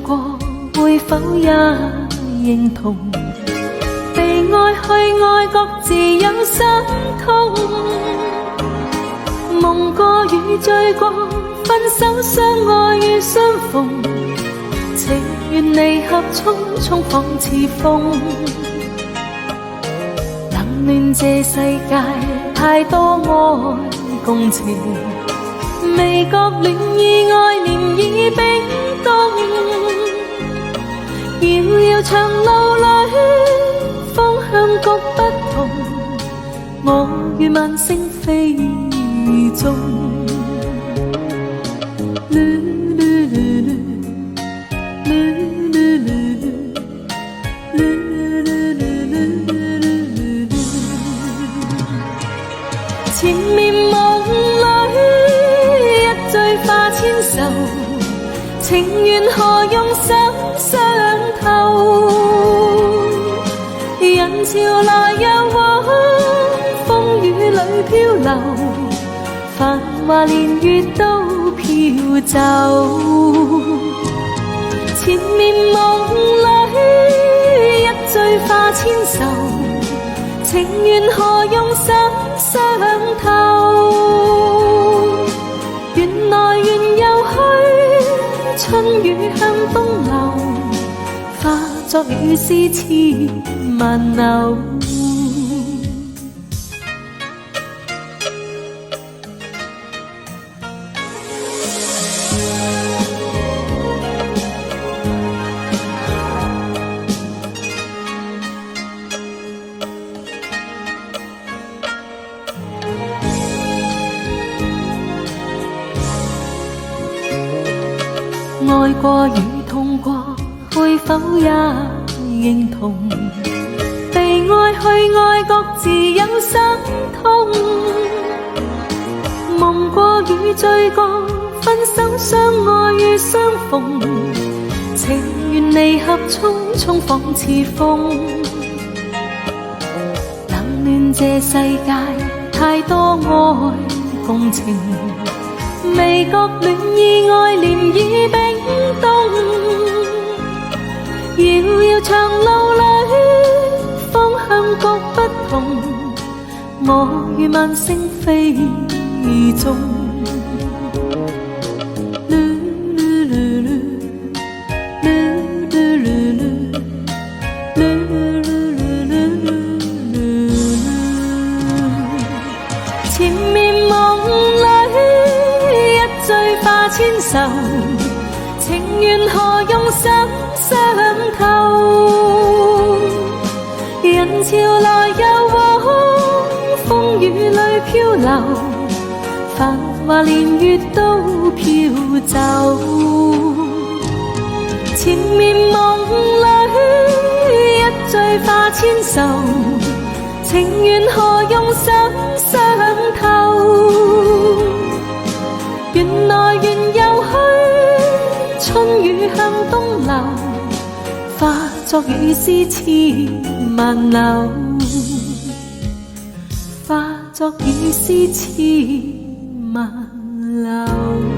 過，會否也認同？被愛去愛，各自有傷痛。夢過與醉過，分手相愛與相逢，情願離合匆匆仿似風。冷暖這世界太多愛共情，未覺戀意愛漣已冰凍。遙遙長路裏方向各不同，我與萬星飛中。前面夢裏一醉化千愁，情緣何用手相透？人潮來又往，風雨裏漂流，繁華年月都飄走。前面夢裏一醉化千愁，情緣何用手相透？緣來緣又去，春雨向東流，化作雨絲千萬縷。愛過與痛過，會否也認同？被愛去愛，各自有傷痛。夢過與醉過，分手相愛與相逢，情緣離合匆匆仿似風。冷暖這世界太多愛共情，未覺戀意愛漣已冰凍。遙遙長路裏方向各不同，我與萬星飛中。前面夢裏一醉化千愁，情緣何用手相透？人潮來又往，風雨裏漂流，繁華年月都飄走。前面夢裏一醉化千愁，情緣何用手相透？緣來緣又去，春雨向東流，化作雨絲千萬縷，化作雨絲千萬縷。